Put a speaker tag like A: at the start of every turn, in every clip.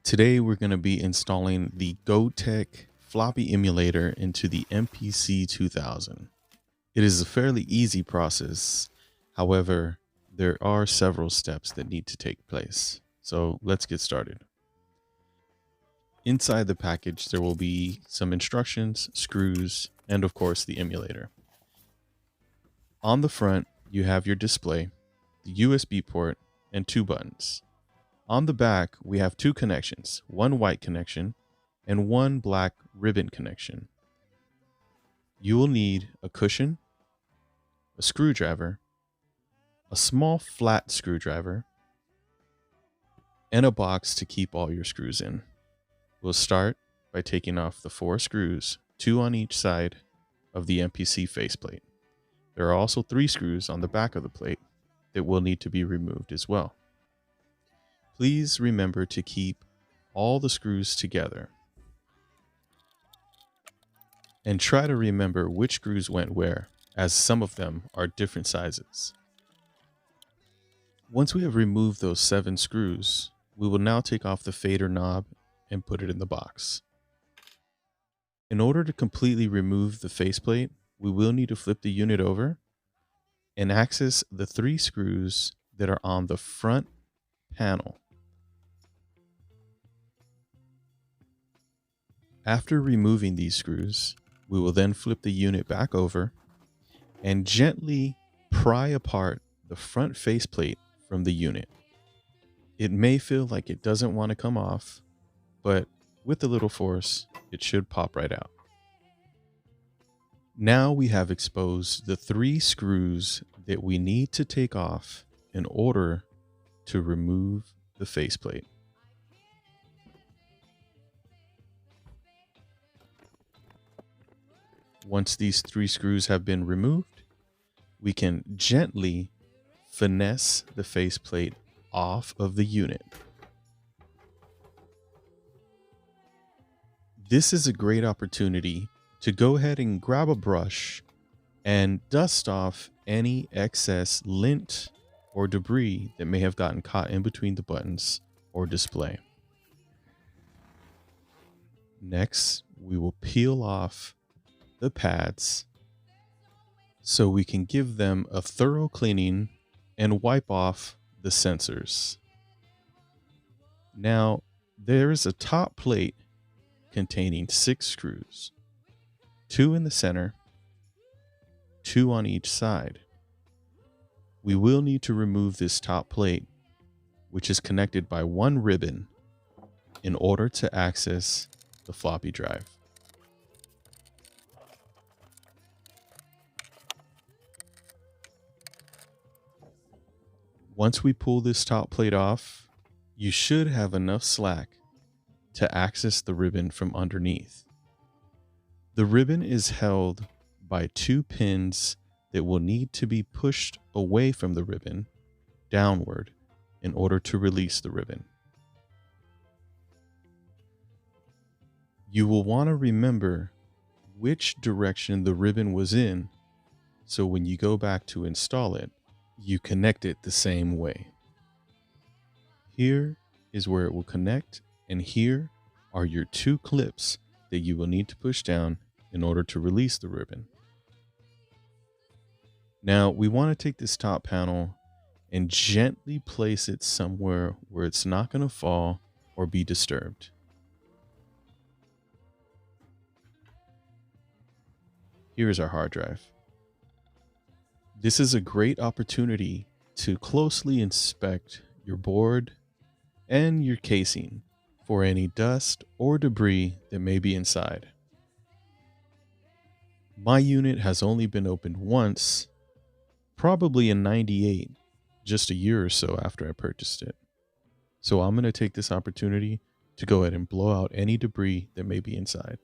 A: Today we're going to be installing the Gotek Floppy Emulator into the MPC2000. It is a fairly easy process. However, there are several steps that need to take place. So let's get started. Inside the package, there will be some instructions, screws, and of course the emulator. On the front, you have your display, the USB port, and two buttons. On the back, we have two connections, one white connection and one black ribbon connection. You will need a cushion, a screwdriver, a small flat screwdriver, and a box to keep all your screws in. We'll start by taking off the 4 screws, 2 on each side of the MPC faceplate. There are also 3 screws on the back of the plate that will need to be removed as well. Please remember to keep all the screws together and try to remember which screws went where, as some of them are different sizes. Once we have removed those 7 screws, we will now take off the fader knob and put it in the box. In order to completely remove the faceplate, we will need to flip the unit over and access the 3 screws that are on the front panel. After removing these screws, we will then flip the unit back over and gently pry apart the front faceplate from the unit. It may feel like it doesn't want to come off, but with a little force, it should pop right out. Now we have exposed the 3 screws that we need to take off in order to remove the faceplate. Once these 3 screws have been removed, we can gently finesse the faceplate off of the unit. This is a great opportunity to go ahead and grab a brush and dust off any excess lint or debris that may have gotten caught in between the buttons or display. Next, we will peel off the pads so we can give them a thorough cleaning and wipe off the sensors. Now, there is a top plate containing 6 screws, 2 in the center, 2 on each side. We will need to remove this top plate, which is connected by 1 ribbon, in order to access the floppy drive. Once we pull this top plate off, you should have enough slack to access the ribbon from underneath. The ribbon is held by 2 pins that will need to be pushed away from the ribbon downward in order to release the ribbon. You will want to remember which direction the ribbon was in, so when you go back to install it, you connect it the same way. Here is where it will connect, and here are your 2 clips that you will need to push down in order to release the ribbon. Now we want to take this top panel and gently place it somewhere where it's not going to fall or be disturbed. Here is our hard drive. This is a great opportunity to closely inspect your board and your casing for any dust or debris that may be inside. My unit has only been opened once, probably in '98, just a year or so after I purchased it. So I'm going to take this opportunity to go ahead and blow out any debris that may be inside.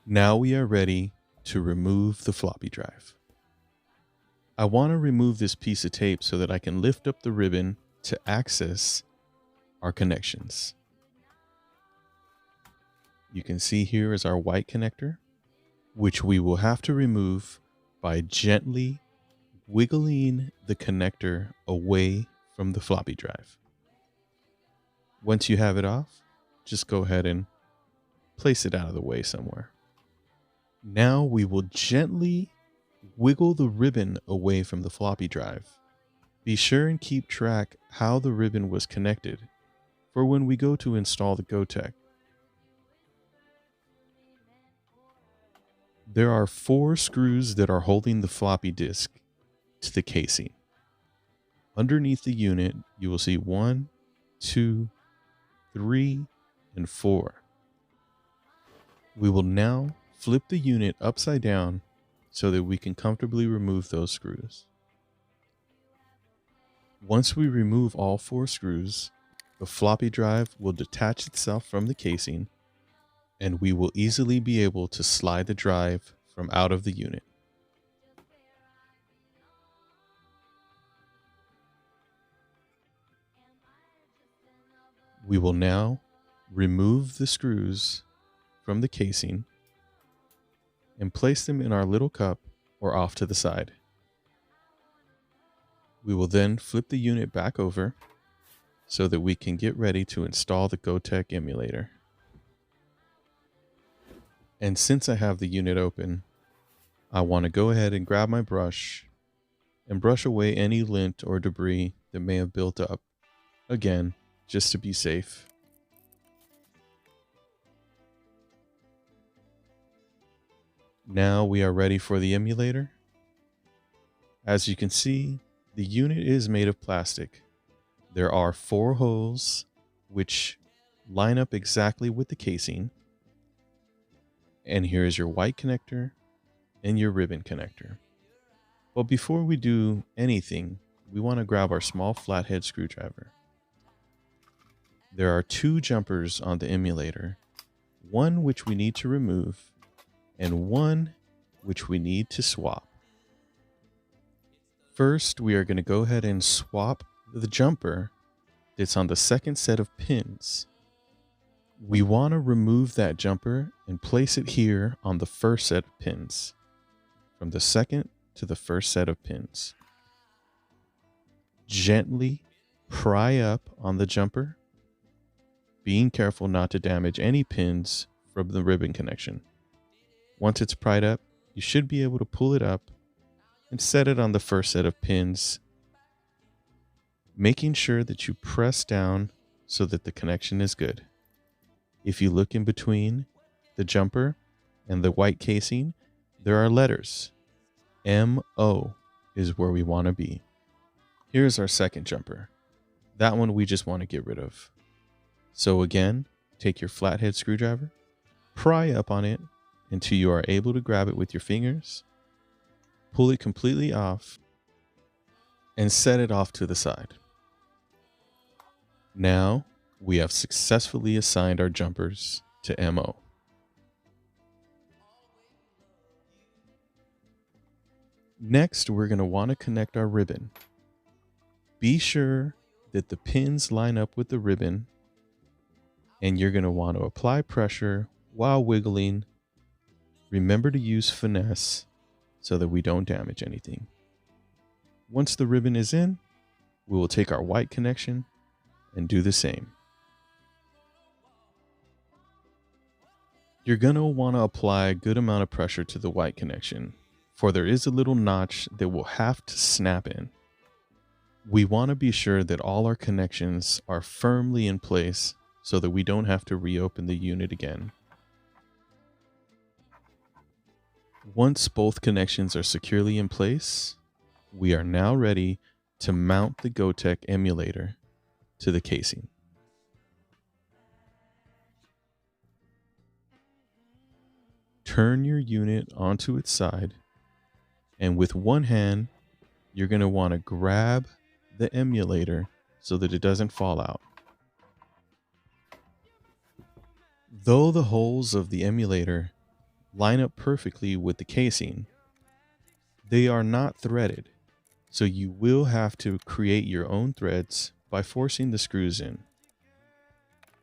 A: Now we are ready to remove the floppy drive. I want to remove this piece of tape so that I can lift up the ribbon to access our connections. You can see here is our white connector, which we will have to remove by gently wiggling the connector away from the floppy drive. Once you have it off, just go ahead and place it out of the way somewhere. Now we will gently wiggle the ribbon away from the floppy drive. Be sure and keep track how the ribbon was connected for when we go to install the Gotek. There are 4 screws that are holding the floppy disk to the casing. Underneath the unit, you will see 1, 2, 3, and 4. We will now flip the unit upside down so that we can comfortably remove those screws. Once we remove all 4 screws, the floppy drive will detach itself from the casing, and we will easily be able to slide the drive from out of the unit. We will now remove the screws from the casing and place them in our little cup or off to the side. We will then flip the unit back over so that we can get ready to install the Gotek emulator. And since I have the unit open, I want to go ahead and grab my brush and brush away any lint or debris that may have built up, again, just to be safe. Now we are ready for the emulator. As you can see, the unit is made of plastic. There are 4 holes which line up exactly with the casing. And here is your white connector and your ribbon connector. But before we do anything, we want to grab our small flathead screwdriver. There are 2 jumpers on the emulator, one which we need to remove and one which we need to swap. First, we are going to go ahead and swap the jumper that's on the second set of pins. We want to remove that jumper and place it here on the first set of pins, from the second to the first set of pins. Gently pry up on the jumper, being careful not to damage any pins from the ribbon connection. Once it's pried up, you should be able to pull it up and set it on the first set of pins, making sure that you press down so that the connection is good. If you look in between the jumper and the white casing, there are letters. MO is where we want to be. Here's our second jumper. That one we just want to get rid of. So again, take your flathead screwdriver, pry up on it until you are able to grab it with your fingers, pull it completely off, and set it off to the side. Now, we have successfully assigned our jumpers to MO. Next, we're going to want to connect our ribbon. Be sure that the pins line up with the ribbon, and you're going to want to apply pressure while wiggling. Remember to use finesse so that we don't damage anything. Once the ribbon is in, we will take our white connection and do the same. You're going to want to apply a good amount of pressure to the white connection, for there is a little notch that will have to snap in. We want to be sure that all our connections are firmly in place so that we don't have to reopen the unit again. Once both connections are securely in place, we are now ready to mount the Gotek emulator to the casing. Turn your unit onto its side, and with one hand, you're going to want to grab the emulator so that it doesn't fall out. Though the holes of the emulator line up perfectly with the casing, they are not threaded, so you will have to create your own threads by forcing the screws in.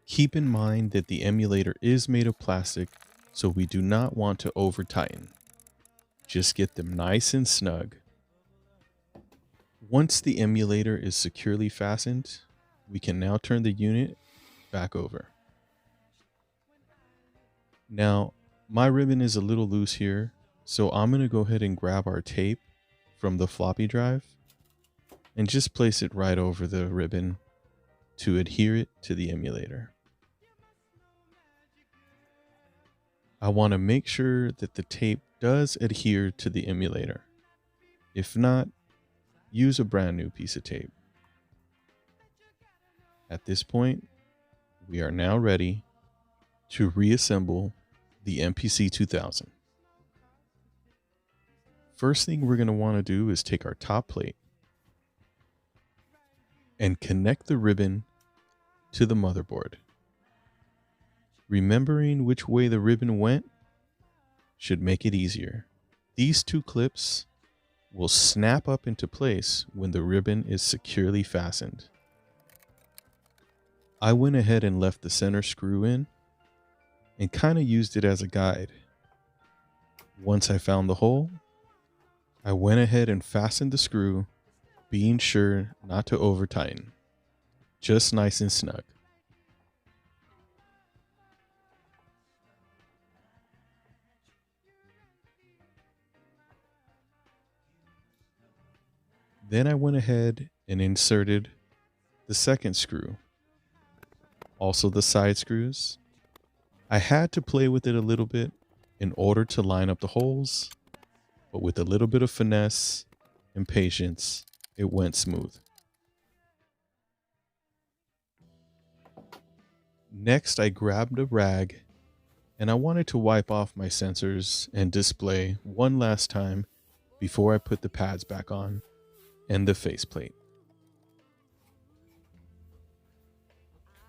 A: Keep in mind that the emulator is made of plastic, so we do not want to over tighten. Just get them nice and snug. Once the emulator is securely fastened, we can now turn the unit back over. Now, my ribbon is a little loose here, so I'm going to go ahead and grab our tape from the floppy drive and just place it right over the ribbon to adhere it to the emulator. I want to make sure that the tape does adhere to the emulator. If not, use a brand new piece of tape. At this point, we are now ready to reassemble the MPC2000. First thing we're going to want to do is take our top plate and connect the ribbon to the motherboard. Remembering which way the ribbon went should make it easier. These two clips will snap up into place when the ribbon is securely fastened. I went ahead and left the center screw in and kind of used it as a guide. Once I found the hole, I went ahead and fastened the screw, being sure not to over tighten. Just nice and snug. Then I went ahead and inserted the second screw, also the side screws. I had to play with it a little bit in order to line up the holes, but with a little bit of finesse and patience, it went smooth. Next, I grabbed a rag and I wanted to wipe off my sensors and display one last time before I put the pads back on and the faceplate.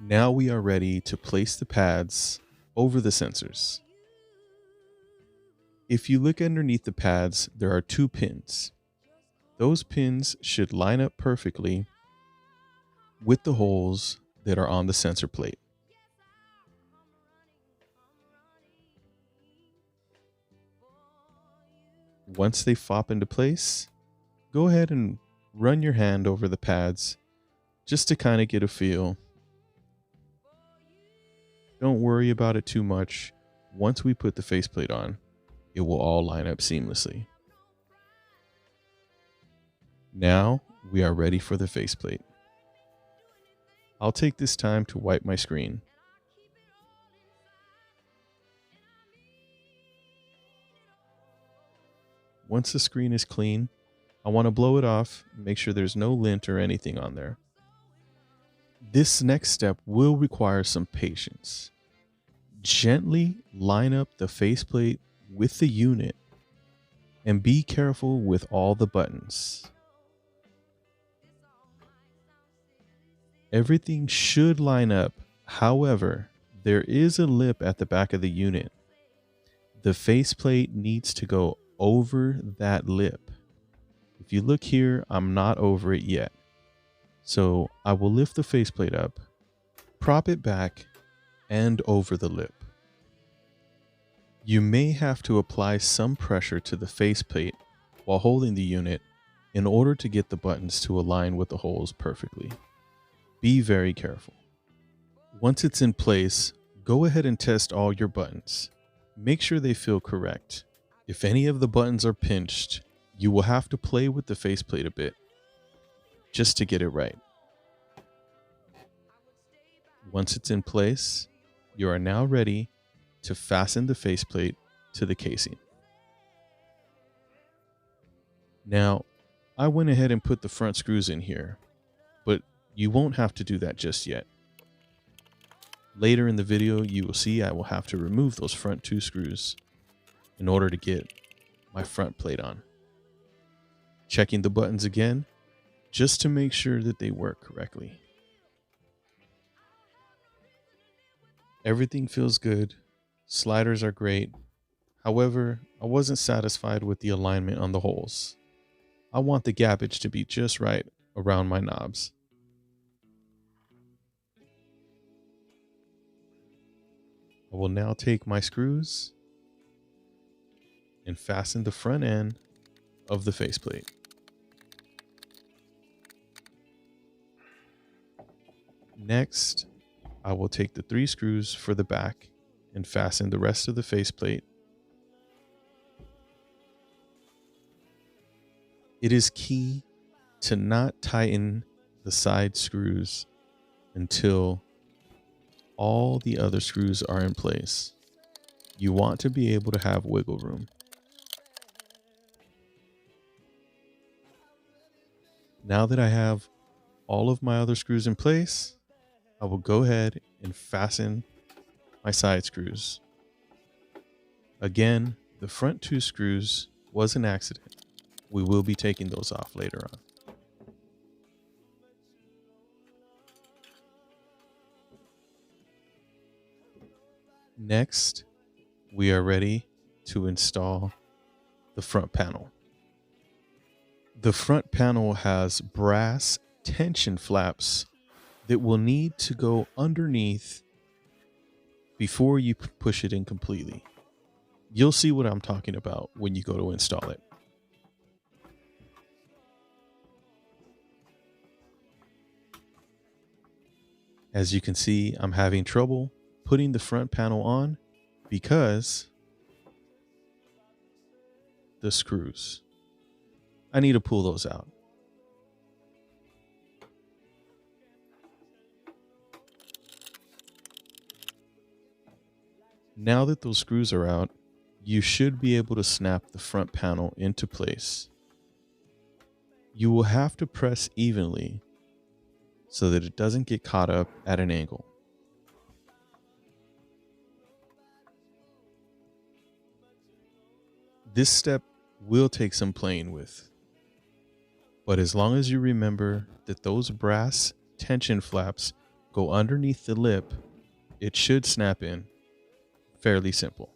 A: Now we are ready to place the pads over the sensors. If you look underneath the pads, there are 2 pins. Those pins should line up perfectly with the holes that are on the sensor plate. Once they flop into place, go ahead and run your hand over the pads just to kind of get a feel. Don't worry about it too much. Once we put the faceplate on, it will all line up seamlessly. Now we are ready for the faceplate. I'll take this time to wipe my screen. Once the screen is clean, I want to blow it off, make sure there's no lint or anything on there. This next step will require some patience. Gently line up the faceplate with the unit and be careful with all the buttons. Everything should line up. However, there is a lip at the back of the unit. The faceplate needs to go over that lip. If you look here, I'm not over it yet. So I will lift the faceplate up, prop it back, and over the lip. You may have to apply some pressure to the faceplate while holding the unit in order to get the buttons to align with the holes perfectly. Be very careful. Once it's in place, go ahead and test all your buttons. Make sure they feel correct. If any of the buttons are pinched, you will have to play with the faceplate a bit just to get it right. Once it's in place, you are now ready to fasten the faceplate to the casing. Now, I went ahead and put the front screws in here, but you won't have to do that just yet. Later in the video, you will see I will have to remove those front 2 screws in order to get my front plate on. Checking the buttons again, just to make sure that they work correctly. Everything feels good. Sliders are great. However, I wasn't satisfied with the alignment on the holes. I want the gappage to be just right around my knobs. I will now take my screws and fasten the front end of the faceplate. Next, I will take the 3 screws for the back and fasten the rest of the faceplate. It is key to not tighten the side screws until all the other screws are in place. You want to be able to have wiggle room. Now that I have all of my other screws in place, I will go ahead and fasten my side screws. Again, the front 2 screws was an accident. We will be taking those off later on. Next, we are ready to install the front panel. The front panel has brass tension flaps that will need to go underneath before you push it in completely. You'll see what I'm talking about when you go to install it. As you can see, I'm having trouble putting the front panel on because the screws. I need to pull those out. Now that those screws are out, you should be able to snap the front panel into place. You will have to press evenly so that it doesn't get caught up at an angle. This step will take some playing with, but as long as you remember that those brass tension flaps go underneath the lip, it should snap in. Fairly simple.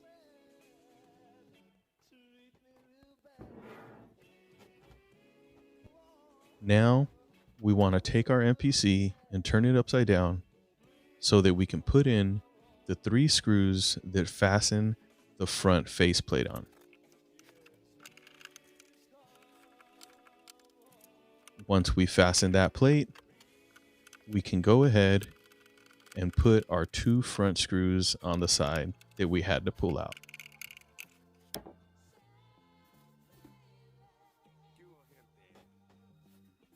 A: Now we want to take our MPC and turn it upside down so that we can put in the 3 screws that fasten the front faceplate on. Once we fasten that plate, we can go ahead and put our 2 front screws on the side that we had to pull out.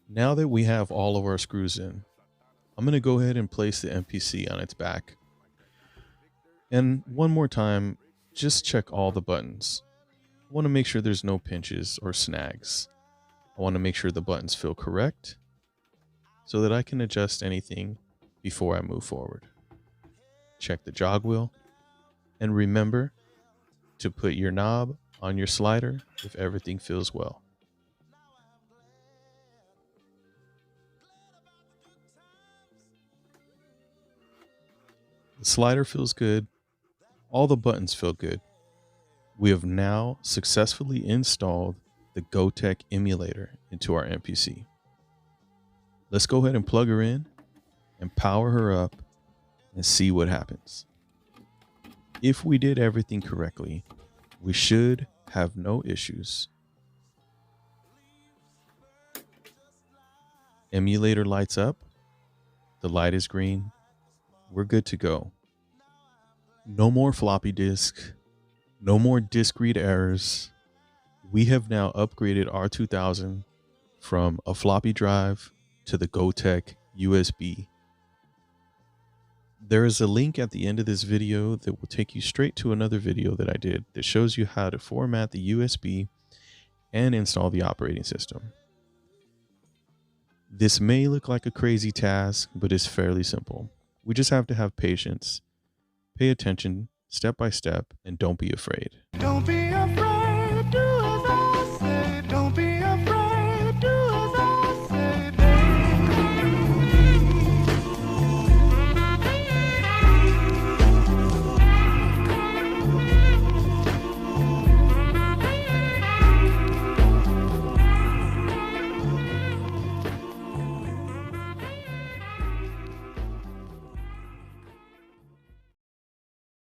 A: Now that we have all of our screws in, I'm going to go ahead and place the MPC on its back. And one more time, just check all the buttons. I want to make sure there's no pinches or snags. I want to make sure the buttons feel correct so that I can adjust anything before I move forward. Check the jog wheel and remember to put your knob on your slider if everything feels well. The slider feels good. All the buttons feel good. We have now successfully installed the Gotek Emulator into our MPC. Let's go ahead and plug her in and power her up and see what happens. If we did everything correctly, we should have no issues. Emulator lights up. The light is green. We're good to go. No more floppy disk. No more disk read errors. We have now upgraded our 2000 from a floppy drive to the Gotek USB. There is a link at the end of this video that will take you straight to another video that I did that shows you how to format the USB and install the operating system. This may look like a crazy task, but it's fairly simple. We just have to have patience, pay attention step by step, and don't be afraid.
B: Don't be afraid.